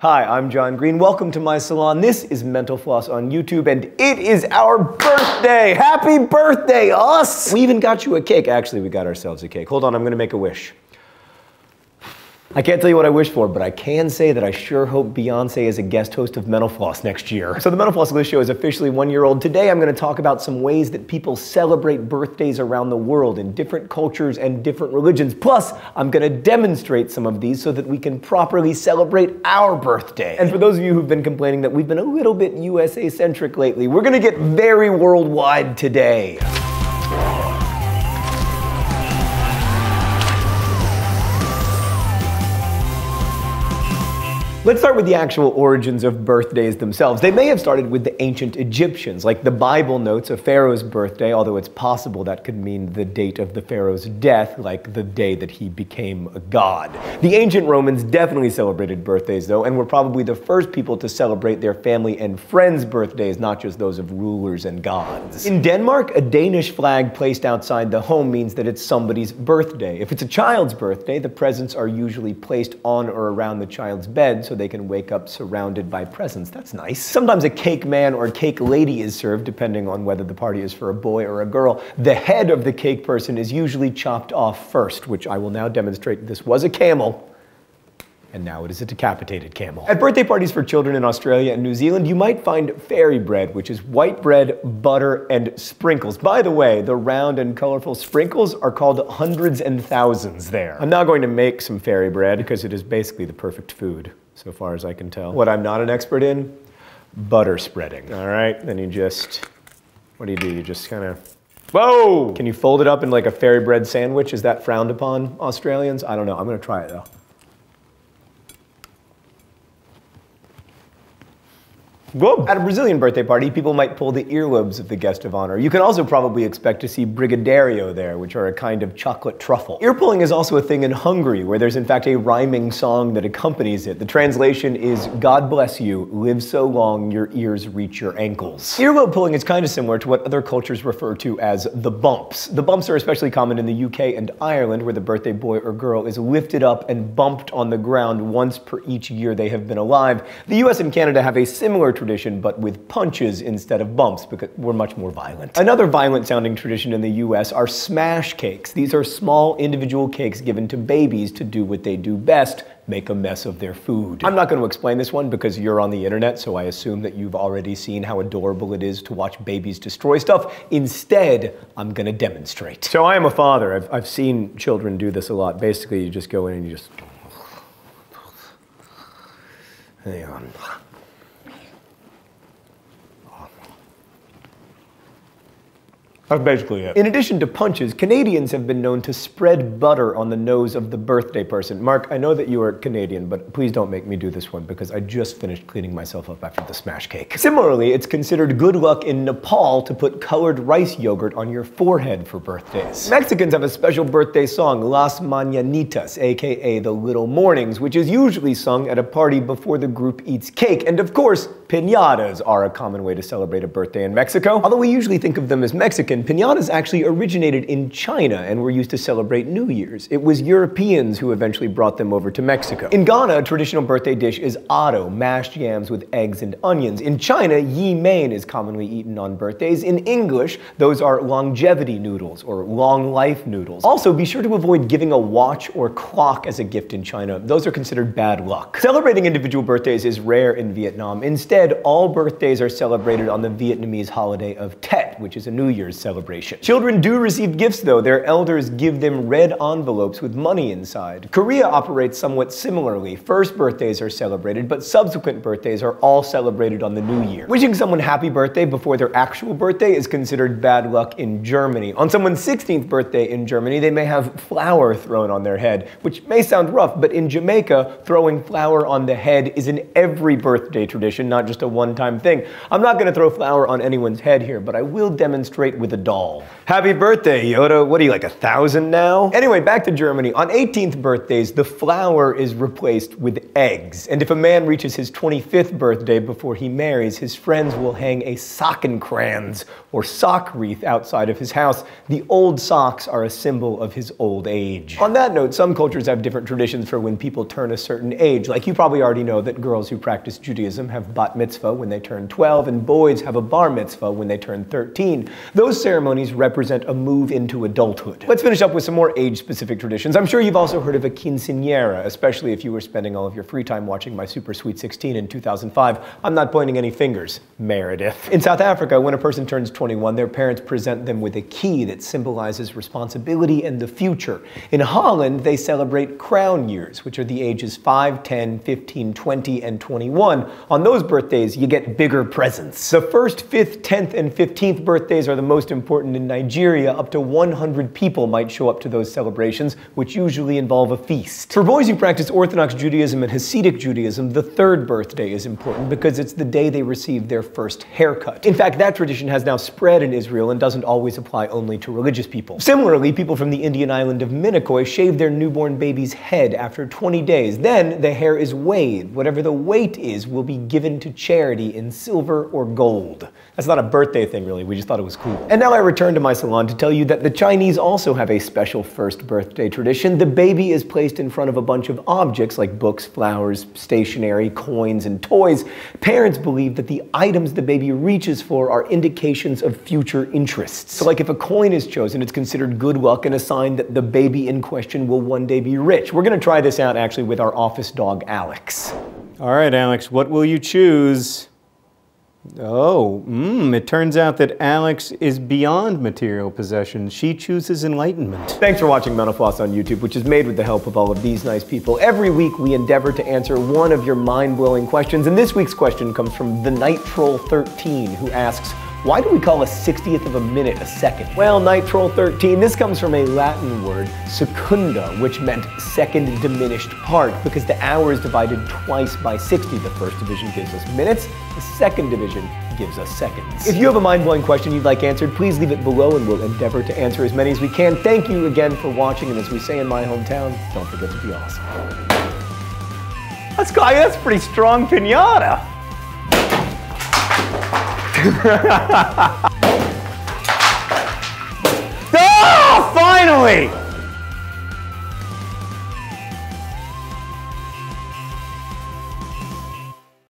Hi, I'm John Green. Welcome to my salon. This is Mental Floss on YouTube, and it is our birthday! Happy birthday, us! We even got you a cake. Actually, we got ourselves a cake. Hold on, I'm gonna make a wish. I can't tell you what I wish for, but I can say that I sure hope Beyonce is a guest host of Mental Floss next year. So the Mental Floss List Show is officially 1 year old. Today I'm going to talk about some ways that people celebrate birthdays around the world in different cultures and different religions. Plus, I'm going to demonstrate some of these so that we can properly celebrate our birthday. And for those of you who've been complaining that we've been a little bit USA-centric lately, we're going to get very worldwide today. Let's start with the actual origins of birthdays themselves. They may have started with the ancient Egyptians, like the Bible notes a pharaoh's birthday, although it's possible that could mean the date of the pharaoh's death, like the day that he became a god. The ancient Romans definitely celebrated birthdays, though, and were probably the first people to celebrate their family and friends' birthdays, not just those of rulers and gods. In Denmark, a Danish flag placed outside the home means that it's somebody's birthday. If it's a child's birthday, the presents are usually placed on or around the child's bed, so they can wake up surrounded by presents. That's nice. Sometimes a cake man or cake lady is served, depending on whether the party is for a boy or a girl. The head of the cake person is usually chopped off first, which I will now demonstrate. This was a camel, and now it is a decapitated camel. At birthday parties for children in Australia and New Zealand, you might find fairy bread, which is white bread, butter, and sprinkles. By the way, the round and colorful sprinkles are called hundreds and thousands there. I'm now going to make some fairy bread because it is basically the perfect food, so far as I can tell. What I'm not an expert in? Butter spreading. All right, then you just, what do? You just kind of, whoa! Can you fold it up in like a fairy bread sandwich? Is that frowned upon, Australians? I don't know, I'm gonna try it though. Whoa. At a Brazilian birthday party, people might pull the earlobes of the guest of honor. You can also probably expect to see brigadeiro there, which are a kind of chocolate truffle. Ear pulling is also a thing in Hungary, where there's in fact a rhyming song that accompanies it. The translation is, "God bless you, live so long your ears reach your ankles." Earlobe pulling is kind of similar to what other cultures refer to as the bumps. The bumps are especially common in the UK and Ireland, where the birthday boy or girl is lifted up and bumped on the ground once per each year they have been alive. The US and Canada have a similar tradition, but with punches instead of bumps, because we're much more violent. Another violent sounding tradition in the US are smash cakes. These are small individual cakes given to babies to do what they do best, make a mess of their food. I'm not going to explain this one because you're on the internet, so I assume that you've already seen how adorable it is to watch babies destroy stuff. Instead, I'm going to demonstrate. So I am a father. I've seen children do this a lot. Basically, you just go in and you just, hang on. That's basically it. In addition to punches, Canadians have been known to spread butter on the nose of the birthday person. Mark, I know that you are Canadian, but please don't make me do this one because I just finished cleaning myself up after the smash cake. Similarly, it's considered good luck in Nepal to put colored rice yogurt on your forehead for birthdays. Mexicans have a special birthday song, Las Mañanitas, aka the Little Mornings, which is usually sung at a party before the group eats cake. And of course, piñatas are a common way to celebrate a birthday in Mexico. Although we usually think of them as Mexican, piñatas actually originated in China and were used to celebrate New Year's. It was Europeans who eventually brought them over to Mexico. In Ghana, a traditional birthday dish is addo, mashed yams with eggs and onions. In China, yi mein is commonly eaten on birthdays. In English, those are longevity noodles or long life noodles. Also, be sure to avoid giving a watch or clock as a gift in China. Those are considered bad luck. Celebrating individual birthdays is rare in Vietnam. Instead, all birthdays are celebrated on the Vietnamese holiday of Tet, which is a New Year's celebration. Children do receive gifts though. Their elders give them red envelopes with money inside. Korea operates somewhat similarly. First birthdays are celebrated, but subsequent birthdays are all celebrated on the new year. Wishing someone happy birthday before their actual birthday is considered bad luck in Germany. On someone's 16th birthday in Germany, they may have flour thrown on their head, which may sound rough, but in Jamaica, throwing flour on the head is an every birthday tradition, not just a one-time thing. I'm not going to throw flour on anyone's head here, but I will demonstrate with with a doll. Happy birthday, Yoda. What are you, like 1,000 now? Anyway, back to Germany. On 18th birthdays, the flower is replaced with eggs. And if a man reaches his 25th birthday before he marries, his friends will hang a Sockenkranz, or sock wreath, outside of his house. The old socks are a symbol of his old age. On that note, some cultures have different traditions for when people turn a certain age. Like, you probably already know that girls who practice Judaism have bat mitzvah when they turn 12, and boys have a bar mitzvah when they turn 13. Those ceremonies represent a move into adulthood. Let's finish up with some more age-specific traditions. I'm sure you've also heard of a quinceañera, especially if you were spending all of your free time watching My Super Sweet 16 in 2005. I'm not pointing any fingers, Meredith. In South Africa, when a person turns 21, their parents present them with a key that symbolizes responsibility and the future. In Holland, they celebrate crown years, which are the ages 5, 10, 15, 20, and 21. On those birthdays, you get bigger presents. The 1st, 5th, 10th, and 15th birthdays are the most important in Nigeria. Up to 100 people might show up to those celebrations, which usually involve a feast. For boys who practice Orthodox Judaism and Hasidic Judaism, the 3rd birthday is important because it's the day they receive their first haircut. In fact, that tradition has now spread in Israel and doesn't always apply only to religious people. Similarly, people from the Indian island of Minicoy shave their newborn baby's head after 20 days. Then the hair is weighed. Whatever the weight is will be given to charity in silver or gold. That's not a birthday thing, really. We just thought it was cool. And now I return to my salon to tell you that the Chinese also have a special first birthday tradition. The baby is placed in front of a bunch of objects like books, flowers, stationery, coins, and toys. Parents believe that the items the baby reaches for are indications of future interests. So like if a coin is chosen, it's considered good luck and a sign that the baby in question will one day be rich. We're gonna try this out actually with our office dog, Alex. All right, Alex, what will you choose? Oh, it turns out that Alex is beyond material possessions. She chooses enlightenment. Thanks for watching Mental Floss on YouTube, which is made with the help of all of these nice people. Every week we endeavor to answer one of your mind-blowing questions, and this week's question comes from the Night Troll 13, who asks, why do we call a 60th of a minute a second? Well, Night Troll 13, this comes from a Latin word, secunda, which meant second diminished part, because the hour is divided twice by 60. The first division gives us minutes, the second division gives us seconds. If you have a mind-blowing question you'd like answered, please leave it below and we'll endeavor to answer as many as we can. Thank you again for watching, and as we say in my hometown, don't forget to be awesome. That's pretty strong piñata. Oh, finally!